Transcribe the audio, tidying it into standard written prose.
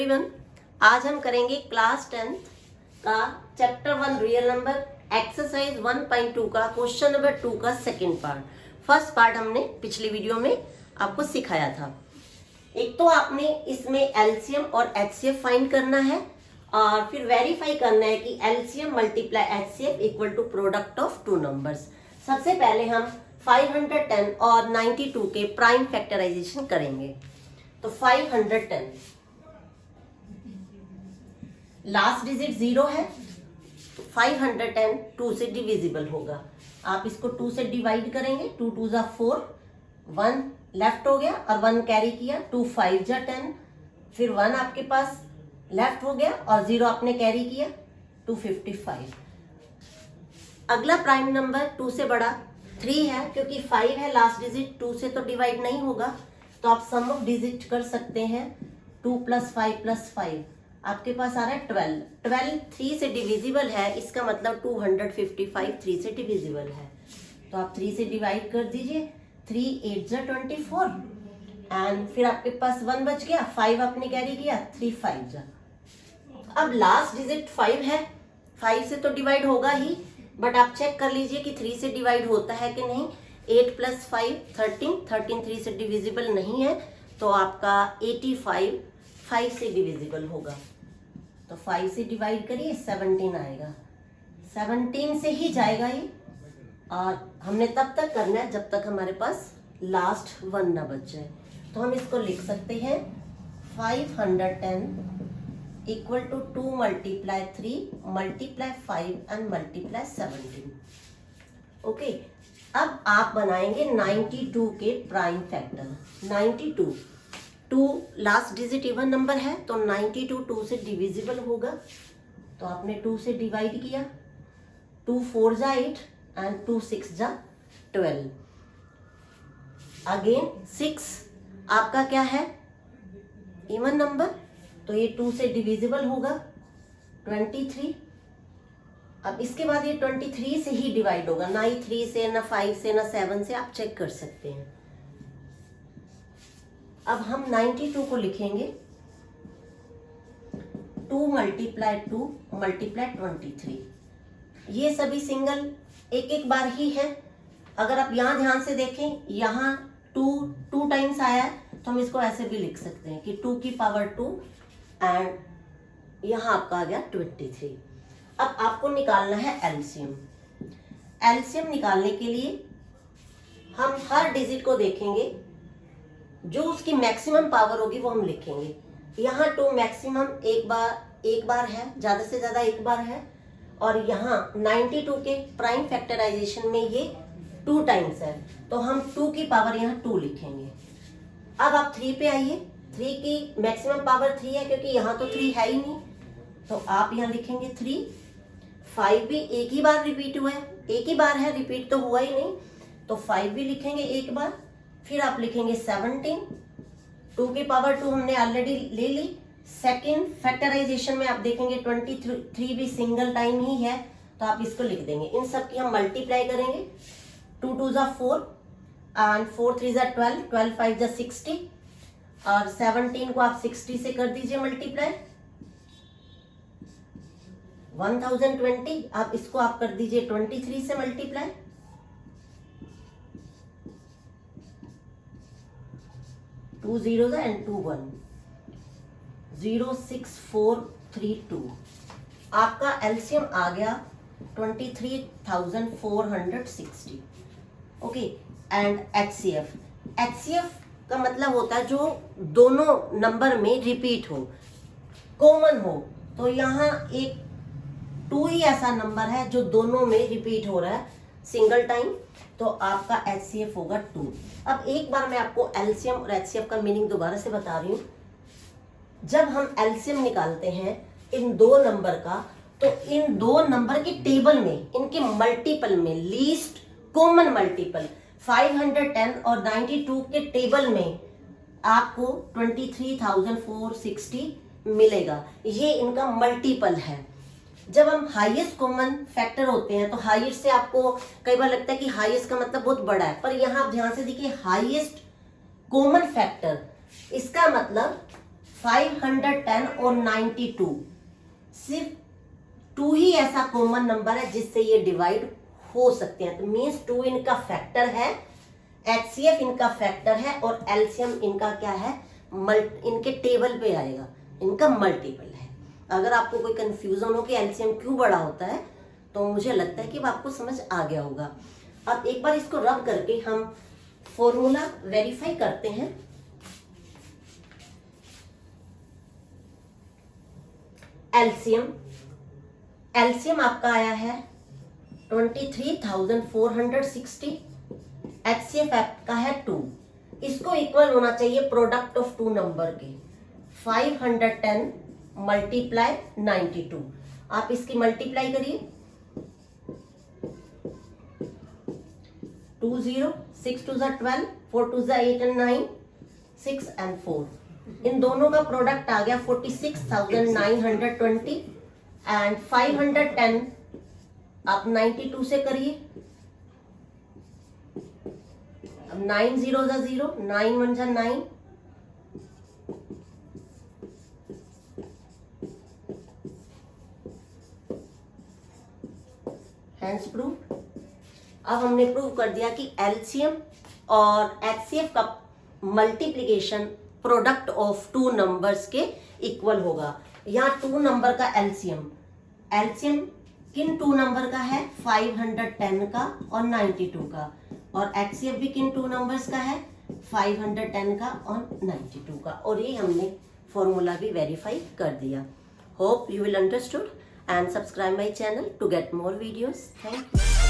Everyone, आज हम करेंगे क्लास 10th का चैप्टर 1 रियल नंबर एक्सरसाइज 1.2 का क्वेश्चन नंबर 2 का सेकंड पार्ट। फर्स्ट पार्ट हमने पिछली वीडियो में आपको सिखाया था। एक तो आपने इसमें एलसीएम और एचसीएफ फाइंड करना है और फिर वेरीफाई करना है कि LCM multiply HCF equal to product of two numbers. सबसे पहले हम 510 और 92 के प्राइम फैक्टराइजेशन करेंगे। तो 510 लास्ट डिजिट 0 है, तो 510 2 से डिविजिबल होगा। आप इसको 2 से डिवाइड करेंगे, 2 2 जा 4, 1 लेफ्ट हो गया और 1 कैरी किया, 2 5 जा 10, फिर 1 आपके पास लेफ्ट हो गया और 0 आपने कैरी किया, 255। अगला प्राइम नंबर 2 से बड़ा 3 है, क्योंकि 5 है लास्ट डिजिट, 2 से तो डिवाइड नहीं होगा, तो आप सम ऑफ डिजिट कर सकते हैं। 2 + 5 + 5 आपके पास आ रहा है 12। 12 3 से डिविजिबल है, इसका मतलब 255 3 से डिविजिबल है, तो आप 3 से डिवाइड कर दीजिए। 3 8 जा 24 एंड फिर आपके पास 1 बच गया, 5 आपने कैरी किया, 3 5 जा। अब लास्ट डिजिट 5 है, 5 से तो डिवाइड होगा ही, बट आप चेक कर लीजिए कि 3 से डिवाइड होता है कि नहीं। 8 + 5 13, 13 3 से डिविजिबल नहीं है, तो आपका 85 5 से डिविजिबल होगा। तो 5 से डिवाइड करिए, 17 आएगा, 17 से ही जाएगा ये। और हमने तब तक करना है जब तक हमारे पास लास्ट 1 ना बच जाए। तो हम इसको लिख सकते हैं 510 इक्वल टू 2 × 3 × 5 एंड × 17। ओके, अब आप बनाएंगे 92 के prime factor. 92 2 last digit even number है, तो 92 2 से डिविजिबल होगा, तो आपने 2 से डिवाइड किया, 2 4 जा 8 एंड 2 6 जा 12। अगेन 6 आपका क्या है, इवन नंबर, तो ये 2 से डिविजिबल होगा, 23। अब इसके बाद ये 23 से ही डिवाइड होगा, ना ही 3 से, ना 5 से, ना 7 से, आप चेक कर सकते हैं। अब हम 92 को लिखेंगे 2 × 2 × 23। ये सभी सिंगल एक एक बार ही है। अगर आप यहाँ ध्यान से देखें, यहाँ 2 टाइम्स आया है, तो हम इसको ऐसे भी लिख सकते हैं कि 2 की पावर 2 एंड यहाँ आपका आ गया 23। अब आपको निकालना है एलसीएम। एलसीएम निकालने के लिए हम हर डिजिट को देखेंगे, जो उसकी मैक्सिमम पावर होगी वो हम लिखेंगे। यहाँ 2 मैक्सिमम एक बार है, ज्यादा से ज्यादा एक बार है, और यहाँ 92 के प्राइम फैक्टराइजेशन में ये 2 टाइम्स है, तो हम 2 की पावर यहाँ 2 लिखेंगे। अब आप 3 पे आइए, 3 की मैक्सिमम पावर 3 है, क्योंकि यहाँ तो 3 है ही नहीं, तो आप यहाँ लिखेंगे 3। 5 भी एक ही बार रिपीट हुआ है, एक ही बार है, रिपीट तो हुआ ही नहीं, तो 5 भी लिखेंगे एक बार। फिर आप लिखेंगे 17, 2 की पावर 2 हमने ऑलरेडी ले ली। सेकेंड फैक्टराइजेशन में आप देखेंगे 23 भी सिंगल टाइम ही है, तो आप इसको लिख देंगे। इन सब की हम मल्टीप्लाई करेंगे, 2 2 जा 4 एंड 4 3 जा 12, 12 5 जा 60, और 17 को आप 60 से कर दीजिए मल्टीप्लाई, 1020। आप इसको आप कर दीजिए 23 से मल्टीप्लाई, 2 0 एंड 2 1, 06432। आपका एलसीएम आ गया 23,460। Okay, and HCF. एचसीएफ का मतलब होता है जो दोनों नंबर में रिपीट हो, कॉमन हो। तो यहाँ एक 2 ही ऐसा नंबर है जो दोनों में रिपीट हो रहा है सिंगल टाइम, तो आपका एचसीएफ होगा 2। अब एक बार मैं आपको एलसीएम और एचसीएफ का मीनिंग दोबारा से बता रही हूँ। जब हम एलसीएम निकालते हैं इन 2 नंबर का, तो इन 2 नंबर के टेबल में, इनके मल्टीपल में, लीस्ट कॉमन मल्टीपल 510 और 92 के टेबल में आपको 23,460 मिलेगा। ये इनका मल्टीपल है। जब हम हाईएस्ट कॉमन फैक्टर होते हैं, तो हाईएस्ट से आपको कई बार लगता है कि हाईएस्ट का मतलब बहुत बड़ा है, पर यहाँ आप ध्यान से देखिए, हाईएस्ट कॉमन फैक्टर, इसका मतलब 510 और 92, सिर्फ 2 ही ऐसा कॉमन नंबर है जिससे ये डिवाइड हो सकते हैं। तो मीन्स 2 इनका फैक्टर है, HCF इनका फैक्टर है और LCM इनका क्या है, इनके टेबल पे आएगा, इनका मल्टीपल है। अगर आपको कोई कंफ्यूजन हो कि LCM क्यों बड़ा होता है तो मुझे लगता है कि आपको समझ आ गया होगा। अब एक बार इसको रब करके हम फॉर्मूला वेरीफाई करते हैं। एलसीएम आपका आया है 23,460, HCF आपका है 2, इसको इक्वल होना चाहिए प्रोडक्ट ऑफ 2 नंबर के 510 मल्टीप्लाई 92। आप इसकी मल्टीप्लाई करिए, 2 0, 6 2 12, 4 2 8 and 9, 6 and 4, इन दोनों का प्रोडक्ट आ गया 46,920 एंड 510 आप 92 से करिए। अब 9 0 0, 9 1 9, हैंस प्रूव। अब हमने प्रूव कर दिया कि एलसीएम और HCF का मल्टीप्लिकेशन प्रोडक्ट ऑफ 2 नंबर्स के इक्वल होगा। यहाँ 2 नंबर का एलसीएम किन 2 नंबर का है, 510 का और 92 का, और HCF भी किन 2 नंबर्स का है, 510 का और 92 का। और ये हमने फॉर्मूला भी वेरीफाई कर दिया। Hope you will understood and subscribe my channel to get more videos. Thank you.